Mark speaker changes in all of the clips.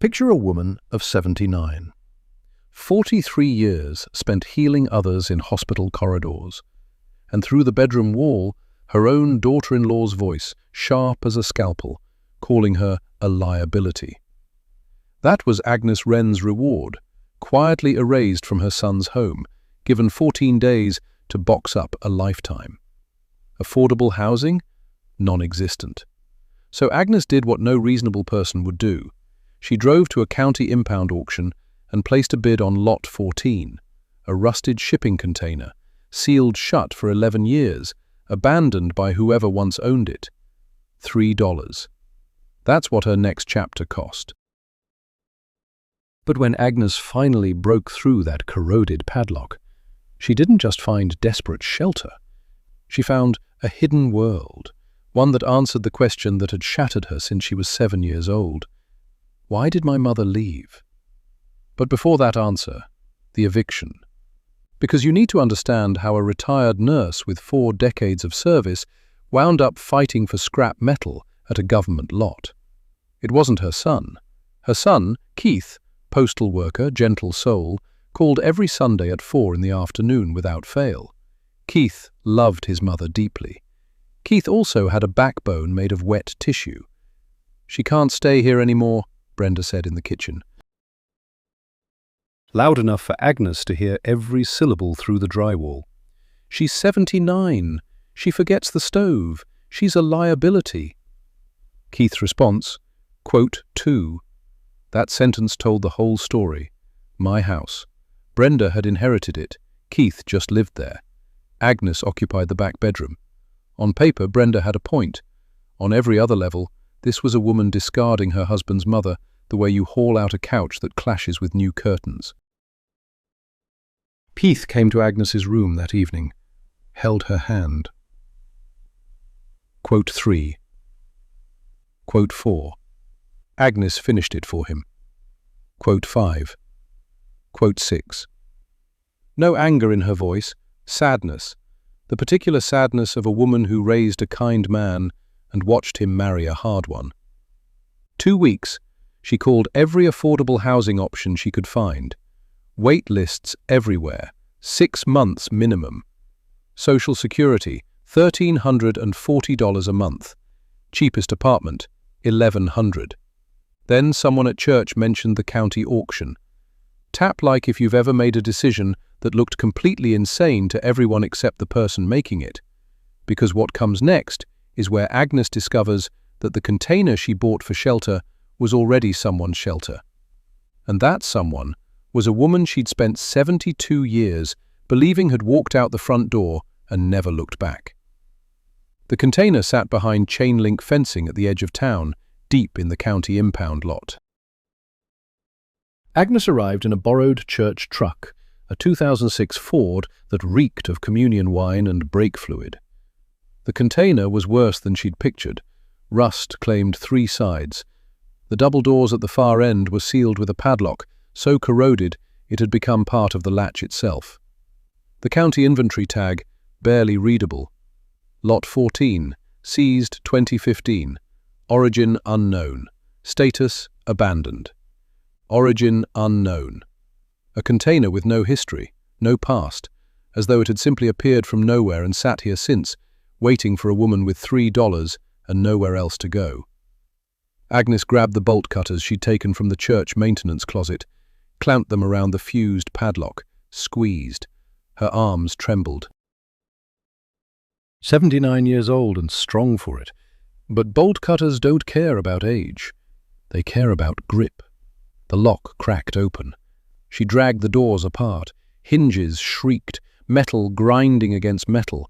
Speaker 1: Picture a woman of 79. 43 years spent healing others in hospital corridors, and through the bedroom wall, her own daughter-in-law's voice, sharp as a scalpel, calling her a liability. That was Agnes Wren's reward, quietly erased from her son's home, given 14 days to box up a lifetime. Affordable housing? Non-existent. So Agnes did what no reasonable person would do. She drove to a county impound auction and placed a bid on Lot 14, a rusted shipping container, sealed shut for 11 years, abandoned by whoever once owned it. $3. That's what her next chapter cost. But when Agnes finally broke through that corroded padlock, she didn't just find desperate shelter. She found a hidden world, one that answered the question that had shattered her since she was 7 years old. Why did my mother leave? But before that answer, the eviction. Because you need to understand how a retired nurse with 4 decades of service wound up fighting for scrap metal at a government lot. It wasn't her son. Her son, Keith, postal worker, gentle soul, called every Sunday at 4 in the afternoon without fail. Keith loved his mother deeply. Keith also had a backbone made of wet tissue. "She can't stay here anymore," Brenda said in the kitchen, loud enough for Agnes to hear every syllable through the drywall. "She's 79. She forgets the stove. She's a liability." Keith's response, quote, 2. That sentence told the whole story. My house. Brenda had inherited it. Keith just lived there. Agnes occupied the back bedroom. On paper, Brenda had a point. On every other level, this was a woman discarding her husband's mother the way you haul out a couch that clashes with new curtains. Keith came to Agnes's room that evening, held her hand. Quote 3. Quote 4. Agnes finished it for him. Quote 5. Quote 6. No anger in her voice, sadness, the particular sadness of a woman who raised a kind man and watched him marry a hard one. 2 weeks, she called every affordable housing option she could find. Wait lists everywhere, 6 months minimum. Social Security, $1,340 a month. Cheapest apartment, $1,100. Then someone at church mentioned the county auction. Tap like if you've ever made a decision that looked completely insane to everyone except the person making it. Because what comes next is where Agnes discovers that the container she bought for shelter was already someone's shelter. And that someone was a woman she'd spent 72 years believing had walked out the front door and never looked back. The container sat behind chain-link fencing at the edge of town, deep in the county impound lot. Agnes arrived in a borrowed church truck, a 2006 Ford that reeked of communion wine and brake fluid. The container was worse than she'd pictured. Rust claimed 3 sides. The double doors at the far end were sealed with a padlock, so corroded it had become part of the latch itself. The county inventory tag, barely readable. Lot 14, seized 2015. Origin unknown. Status abandoned. Origin unknown. A container with no history, no past, as though it had simply appeared from nowhere and sat here since, waiting for a woman with $3 and nowhere else to go. Agnes grabbed the bolt cutters she'd taken from the church maintenance closet, clamped them around the fused padlock, squeezed. Her arms trembled. 79 years old and strong for it. But bolt cutters don't care about age. They care about grip. The lock cracked open. She dragged the doors apart. Hinges shrieked, metal grinding against metal.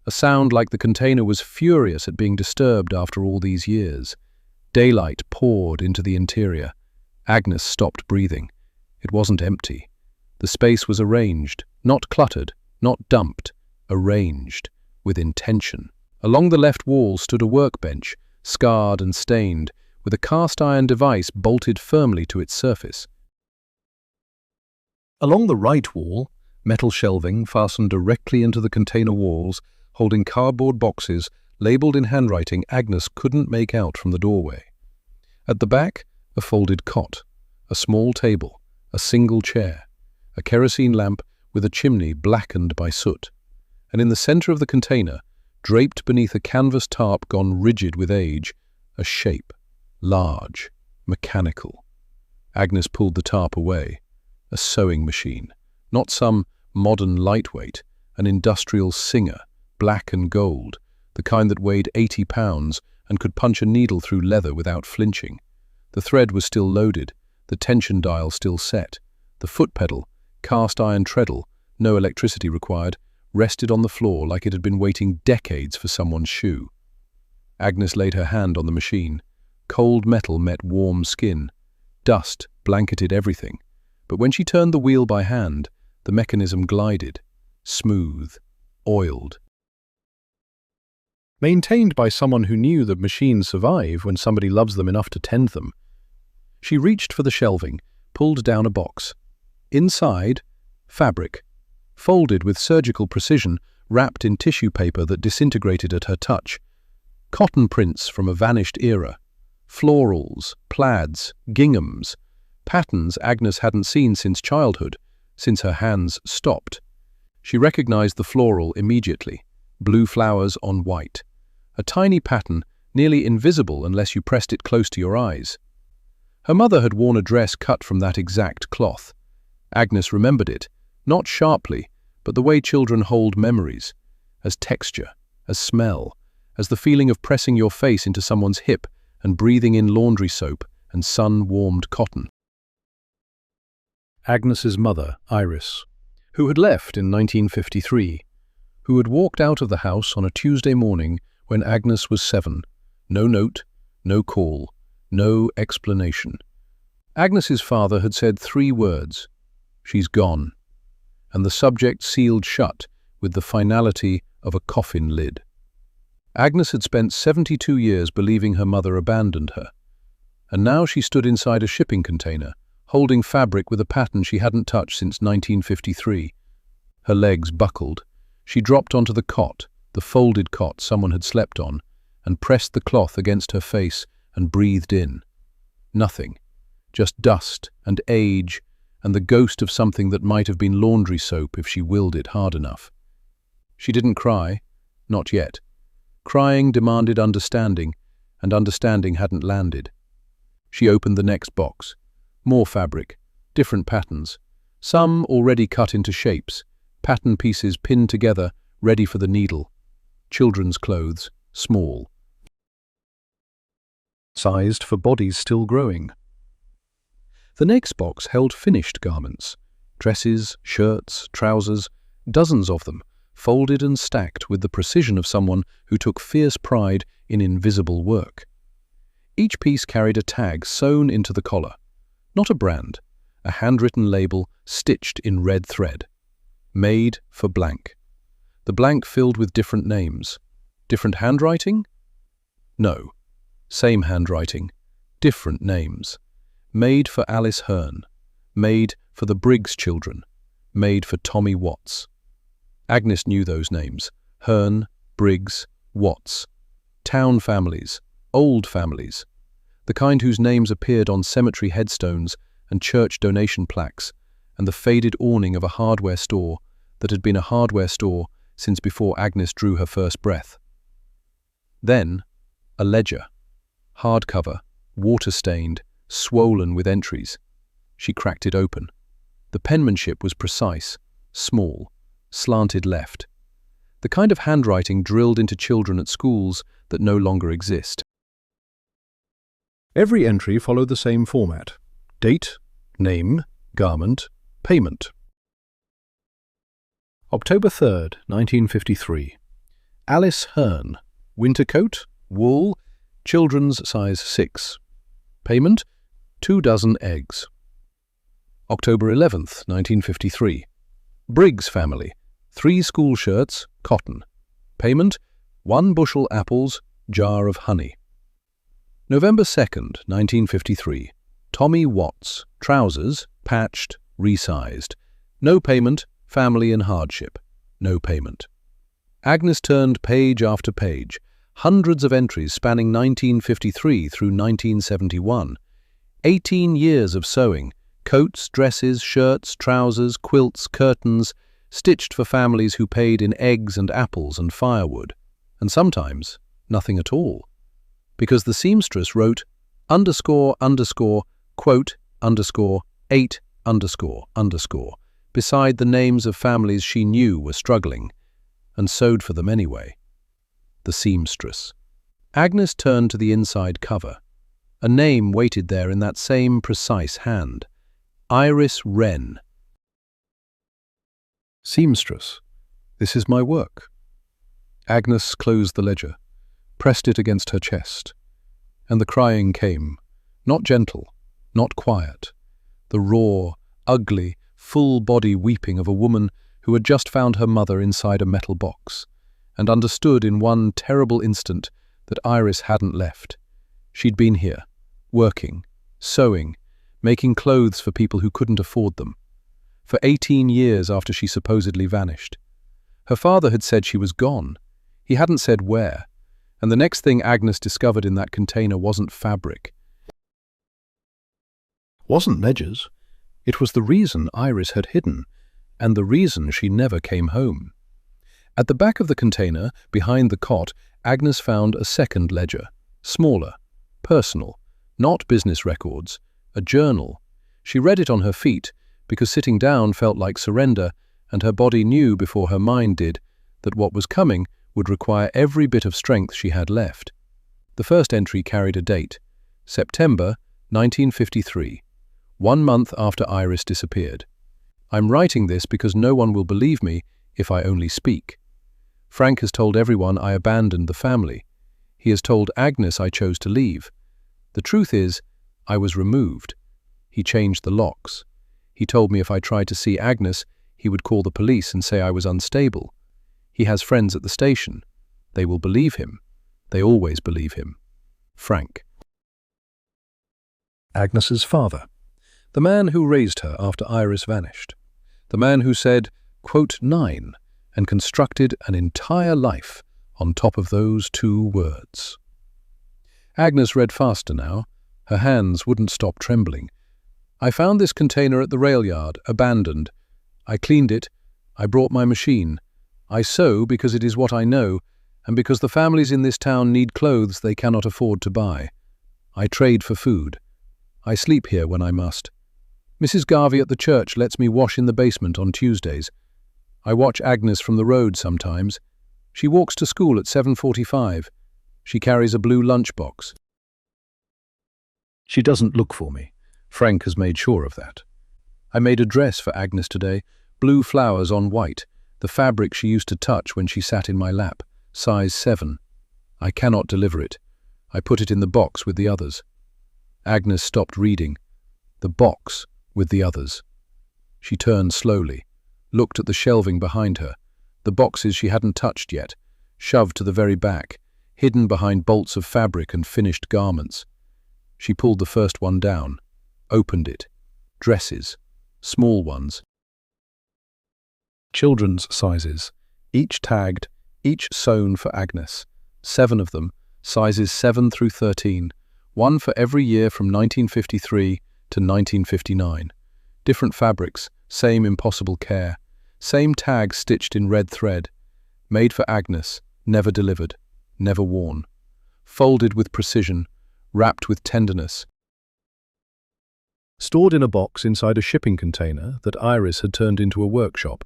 Speaker 1: A sound like the container was furious at being disturbed after all these years. Daylight poured into the interior. Agnes stopped breathing. It wasn't empty. The space was arranged, not cluttered, not dumped, arranged, with intention. Along the left wall stood a workbench, scarred and stained, with a cast-iron device bolted firmly to its surface. Along the right wall, metal shelving fastened directly into the container walls, holding cardboard boxes labelled in handwriting Agnes couldn't make out from the doorway. At the back, a folded cot, A small table, a single chair, a kerosene lamp with a chimney blackened by soot. And in the center of the container, draped beneath a canvas tarp gone rigid with age, a shape, large, mechanical. Agnes pulled the tarp away. A sewing machine, not some modern lightweight, an industrial Singer, black and gold, the kind that weighed 80 pounds and could punch a needle through leather without flinching. The thread was still loaded, the tension dial still set. The foot pedal, cast iron treadle, no electricity required, rested on the floor like it had been waiting decades for someone's shoe. Agnes laid her hand on the machine. Cold metal met warm skin. Dust blanketed everything. But when she turned the wheel by hand, the mechanism glided, smooth, oiled. Maintained by someone who knew that machines survive when somebody loves them enough to tend them. She reached for the shelving, pulled down a box. Inside, fabric, folded with surgical precision, wrapped in tissue paper that disintegrated at her touch. Cotton prints from a vanished era. Florals, plaids, ginghams. Patterns Agnes hadn't seen since childhood, since her hands stopped. She recognized the floral immediately. Blue flowers on white. A tiny pattern, nearly invisible unless you pressed it close to your eyes. Her mother had worn a dress cut from that exact cloth. Agnes remembered it, not sharply, but the way children hold memories, as texture, as smell, as the feeling of pressing your face into someone's hip and breathing in laundry soap and sun-warmed cotton. Agnes's mother, Iris, who had left in 1953, who had walked out of the house on a Tuesday morning when Agnes was 7. No note, no call, no explanation. Agnes's father had said 3 words, "She's gone," and the subject sealed shut with the finality of a coffin lid. Agnes had spent 72 years believing her mother abandoned her, and now she stood inside a shipping container, holding fabric with a pattern she hadn't touched since 1953. Her legs buckled. She dropped onto the cot, the folded cot someone had slept on, and pressed the cloth against her face and breathed in. Nothing, just dust and age and the ghost of something that might have been laundry soap if she willed it hard enough. She didn't cry, not yet. Crying demanded understanding, and understanding hadn't landed. She opened the next box. More fabric, different patterns, some already cut into shapes, pattern pieces pinned together, ready for the needle. Children's clothes, small. Sized for bodies still growing. The next box held finished garments, dresses, shirts, trousers, dozens of them, folded and stacked with the precision of someone who took fierce pride in invisible work. Each piece carried a tag sewn into the collar. Not a brand, a handwritten label stitched in red thread. Made for blank. The blank filled with different names. Different handwriting? No. Same handwriting. Different names. Made for Alice Hearn. Made for the Briggs children. Made for Tommy Watts. Agnes knew those names. Hearn, Briggs, Watts. Town families. Old families. The kind whose names appeared on cemetery headstones and church donation plaques, and the faded awning of a hardware store that had been a hardware store since before Agnes drew her first breath. Then, a ledger. Hardcover, water-stained, swollen with entries. She cracked it open. The penmanship was precise, small, slanted left. The kind of handwriting drilled into children at schools that no longer exist. Every entry followed the same format. Date, name, garment, payment. October 3rd, 1953. Alice Hearn. Winter coat, wool, children's size 6. Payment, 2 dozen eggs. October 11th, 1953. Briggs family. 3 school shirts, cotton. Payment, 1 bushel apples, jar of honey. November 2nd, 1953. Tommy Watts. Trousers, patched, resized. No payment, family in hardship. No payment. Agnes turned page after page. Hundreds of entries spanning 1953 through 1971. 18 years of sewing, coats, dresses, shirts, trousers, quilts, curtains, stitched for families who paid in eggs and apples and firewood, and sometimes nothing at all, because the seamstress wrote underscore underscore quote underscore 8 underscore underscore beside the names of families she knew were struggling, and sewed for them anyway. The seamstress. Agnes turned to the inside cover. A name waited there in that same precise hand. Iris Wren. Seamstress. This is my work. Agnes closed the ledger, pressed it against her chest, and the crying came, not gentle, not quiet, the raw, ugly, full-body weeping of a woman who had just found her mother inside a metal box, and understood in one terrible instant that Iris hadn't left. She'd been here, working, sewing, making clothes for people who couldn't afford them, for 18 years after she supposedly vanished. Her father had said she was gone. He hadn't said where, and the next thing Agnes discovered in that container wasn't fabric. Wasn't ledgers. It was the reason Iris had hidden, and the reason she never came home. At the back of the container, behind the cot, Agnes found a second ledger, smaller, personal, not business records, a journal. She read it on her feet, because sitting down felt like surrender, and her body knew before her mind did that what was coming would require every bit of strength she had left. The first entry carried a date, September 1953, 1 month after Iris disappeared. I'm writing this because no one will believe me if I only speak. Frank has told everyone I abandoned the family. He has told Agnes I chose to leave. The truth is, I was removed. He changed the locks. He told me if I tried to see Agnes, he would call the police and say I was unstable. He has friends at the station. They will believe him. They always believe him. Frank. Agnes's father. The man who raised her after Iris vanished. The man who said, quote, 9, and constructed an entire life on top of those 2 words. Agnes read faster now. Her hands wouldn't stop trembling. I found this container at the rail yard, abandoned. I cleaned it. I brought my machine. I sew because it is what I know, and because the families in this town need clothes they cannot afford to buy. I trade for food. I sleep here when I must. Mrs. Garvey at the church lets me wash in the basement on Tuesdays. I watch Agnes from the road sometimes. She walks to school at 7:45. She carries a blue lunchbox. She doesn't look for me. Frank has made sure of that. I made a dress for Agnes today, blue flowers on white, the fabric she used to touch when she sat in my lap, size 7. I cannot deliver it. I put it in the box with the others. Agnes stopped reading. The box with the others. She turned slowly, looked at the shelving behind her, the boxes she hadn't touched yet, shoved to the very back, hidden behind bolts of fabric and finished garments. She pulled the first one down, opened it. Dresses, small ones. Children's sizes, each tagged, each sewn for Agnes. 7 of them, sizes 7 through 13, one for every year from 1953 to 1959. Different fabrics, same impossible care, same tags stitched in red thread. Made for Agnes, never delivered, never worn. Folded with precision, wrapped with tenderness. Stored in a box inside a shipping container that Iris had turned into a workshop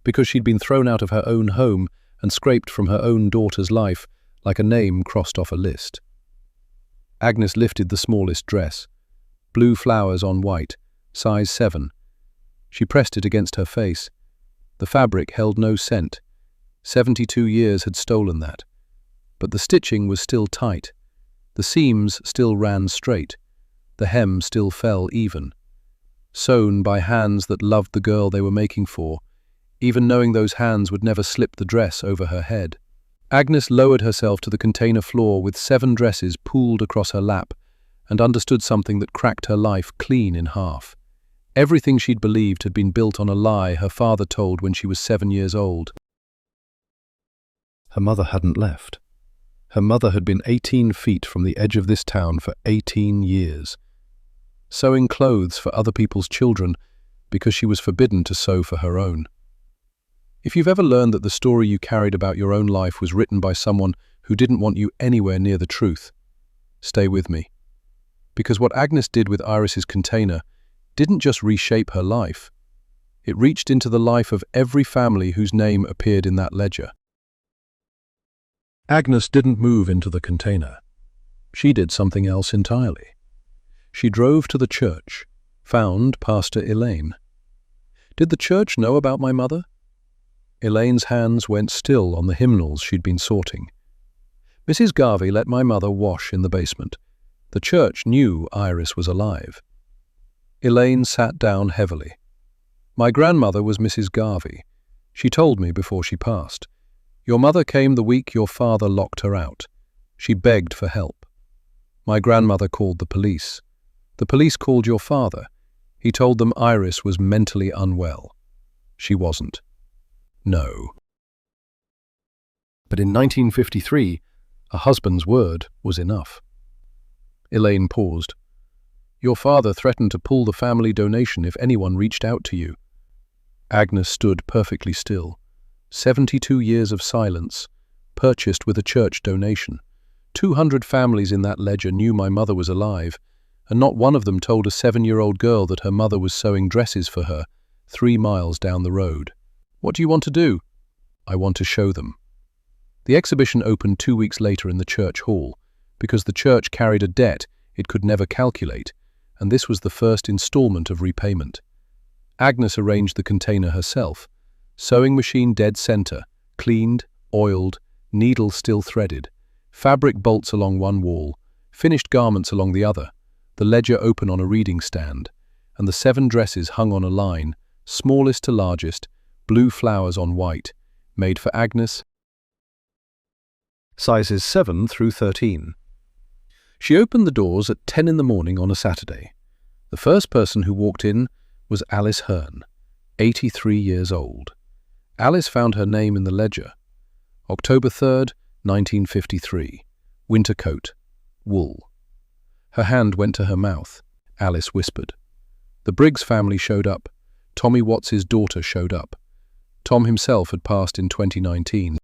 Speaker 1: because she'd been thrown out of her own home and scraped from her own daughter's life like a name crossed off a list. Agnes lifted the smallest dress, blue flowers on white, size 7. She pressed it against her face. The fabric held no scent. 72 years had stolen that. But the stitching was still tight. The seams still ran straight. The hem still fell even. Sewn by hands that loved the girl they were making for, even knowing those hands would never slip the dress over her head. Agnes lowered herself to the container floor with 7 dresses pooled across her lap and understood something that cracked her life clean in half. Everything she'd believed had been built on a lie her father told when she was 7 years old. Her mother hadn't left. Her mother had been 18 feet from the edge of this town for 18 years. sewing clothes for other people's children because she was forbidden to sew for her own. If you've ever learned that the story you carried about your own life was written by someone who didn't want you anywhere near the truth, stay with me. Because what Agnes did with Iris's container didn't just reshape her life, it reached into the life of every family whose name appeared in that ledger. Agnes didn't move into the container. She did something else entirely. She drove to the church, found Pastor Elaine. Did the church know about my mother? Elaine's hands went still on the hymnals she'd been sorting. Mrs. Garvey let my mother wash in the basement. The church knew Iris was alive. Elaine sat down heavily. My grandmother was Mrs. Garvey. She told me before she passed. Your mother came the week your father locked her out. She begged for help. My grandmother called the police. The police called your father. He told them Iris was mentally unwell. She wasn't. No. But in 1953, a husband's word was enough. Elaine paused. Your father threatened to pull the family donation if anyone reached out to you. Agnes stood perfectly still. 72 years of silence, purchased with a church donation. 200 families in that ledger knew my mother was alive, and not one of them told a 7-year-old girl that her mother was sewing dresses for her 3 miles down the road. What do you want to do? I want to show them. The exhibition opened 2 weeks later in the church hall, because the church carried a debt it could never calculate, and this was the first installment of repayment. Agnes arranged the container herself, sewing machine dead center, cleaned, oiled, needle still threaded, fabric bolts along one wall, finished garments along the other, the ledger open on a reading stand, and the 7 dresses hung on a line, smallest to largest, blue flowers on white, made for Agnes, sizes 7 through 13. She opened the doors at 10 in the morning on a Saturday. The first person who walked in was Alice Hearn, 83 years old. Alice found her name in the ledger. October 3rd, 1953. Winter coat. Wool. Her hand went to her mouth. Alice whispered. The Briggs family showed up. Tommy Watts's daughter showed up. Tom himself had passed in 2019.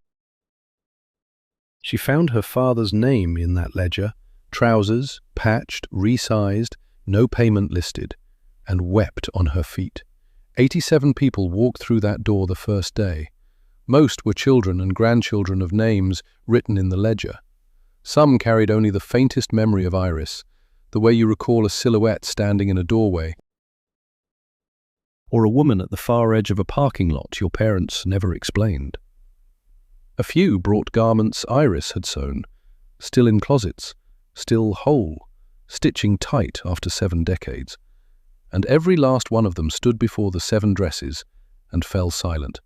Speaker 1: She found her father's name in that ledger, trousers, patched, resized, no payment listed, and wept on her feet. 87 people walked through that door the first day. Most were children and grandchildren of names written in the ledger. Some carried only the faintest memory of Iris, the way you recall a silhouette standing in a doorway, or a woman at the far edge of a parking lot your parents never explained. A few brought garments Iris had sewn, still in closets, still whole, stitching tight after 7 decades. And every last one of them stood before the 7 dresses and fell silent.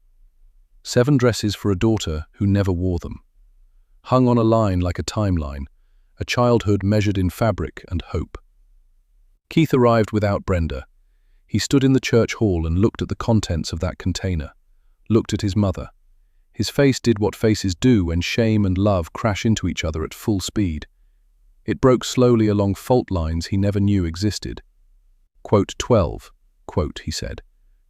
Speaker 1: 7 dresses for a daughter who never wore them. Hung on a line like a timeline, a childhood measured in fabric and hope. Keith arrived without Brenda. He stood in the church hall and looked at the contents of that container, looked at his mother. His face did what faces do when shame and love crash into each other at full speed. It broke slowly along fault lines he never knew existed. Quote 12, quote, he said.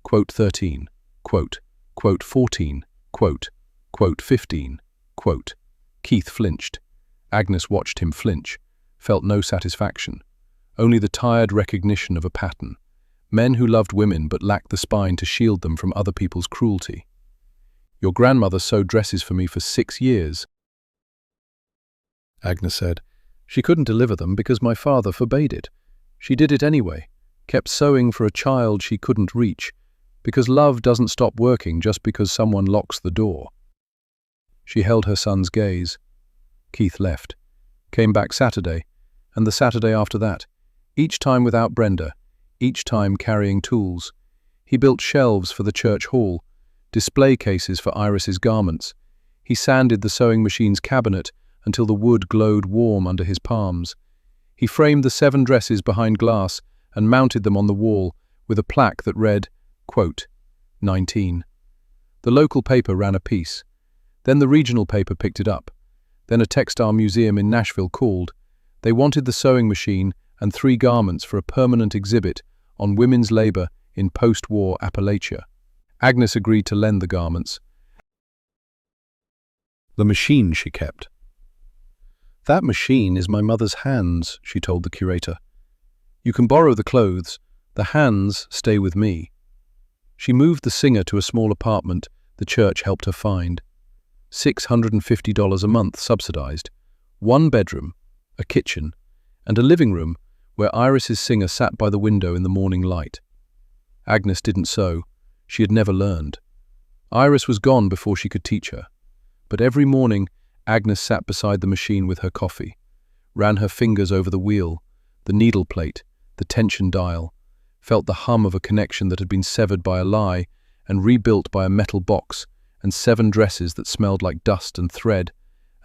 Speaker 1: Quote 13, quote, quote 14, quote, quote 15, quote. Keith flinched. Agnes watched him flinch, felt no satisfaction, only the tired recognition of a pattern. Men who loved women but lacked the spine to shield them from other people's cruelty. Your grandmother sewed dresses for me for 6 years, Agnes said. She couldn't deliver them because my father forbade it. She did it anyway, kept sewing for a child she couldn't reach, because love doesn't stop working just because someone locks the door. She held her son's gaze. Keith left, came back Saturday, and the Saturday after that, each time without Brenda, each time carrying tools. He built shelves for the church hall, display cases for Iris's garments. He sanded the sewing machine's cabinet until the wood glowed warm under his palms. He framed the 7 dresses behind glass and mounted them on the wall with a plaque that read, quote, 19. The local paper ran a piece. Then the regional paper picked it up. Then a textile museum in Nashville called. They wanted the sewing machine and 3 garments for a permanent exhibit on women's labour in post-war Appalachia. Agnes agreed to lend the garments. The machine she kept. "That machine is my mother's hands," she told the curator. "You can borrow the clothes, the hands stay with me." She moved the singer to a small apartment the church helped her find. $650 a month subsidized, 1 bedroom, a kitchen, and a living room where Iris's singer sat by the window in the morning light. Agnes didn't sew. She had never learned. Iris was gone before she could teach her. But every morning, Agnes sat beside the machine with her coffee, ran her fingers over the wheel, the needle plate, the tension dial, felt the hum of a connection that had been severed by a lie and rebuilt by a metal box, and 7 dresses that smelled like dust and thread,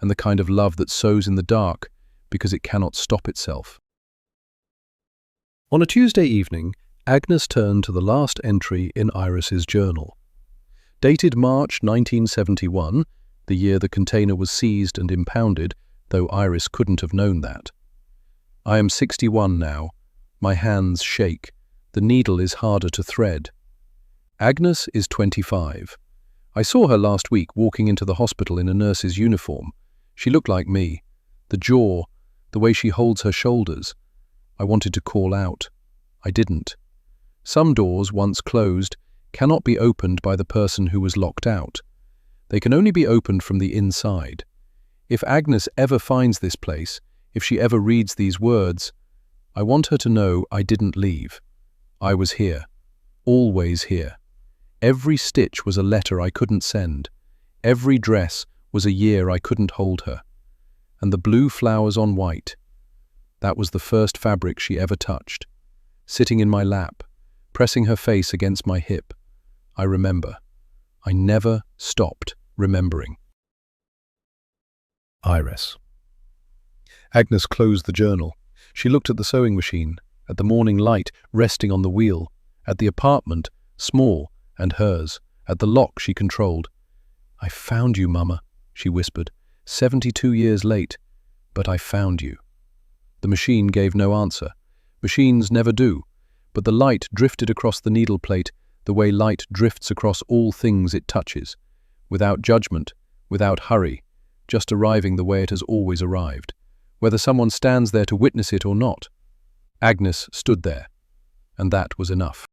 Speaker 1: and the kind of love that sews in the dark because it cannot stop itself. On a Tuesday evening, Agnes turned to the last entry in Iris's journal. Dated March 1971, the year the container was seized and impounded, though Iris couldn't have known that. "I am 61 now. My hands shake. The needle is harder to thread." Agnes is 25. I saw her last week walking into the hospital in a nurse's uniform. She looked like me. The jaw, the way she holds her shoulders. I wanted to call out. I didn't. Some doors, once closed, cannot be opened by the person who was locked out. They can only be opened from the inside. If Agnes ever finds this place, if she ever reads these words, I want her to know I didn't leave. I was here. Always here. Every stitch was a letter I couldn't send. Every dress was a year I couldn't hold her. And the blue flowers on white. That was the first fabric she ever touched. Sitting in my lap, pressing her face against my hip. I remember. I never stopped remembering. Iris. Agnes closed the journal. She looked at the sewing machine, at the morning light resting on the wheel, at the apartment, small, and hers, at the lock she controlled. "I found you, Mama," she whispered, 72 years late, "but I found you." The machine gave no answer. Machines never do, but the light drifted across the needle plate the way light drifts across all things it touches, without judgment, without hurry, just arriving the way it has always arrived, whether someone stands there to witness it or not. Agnes stood there, and that was enough.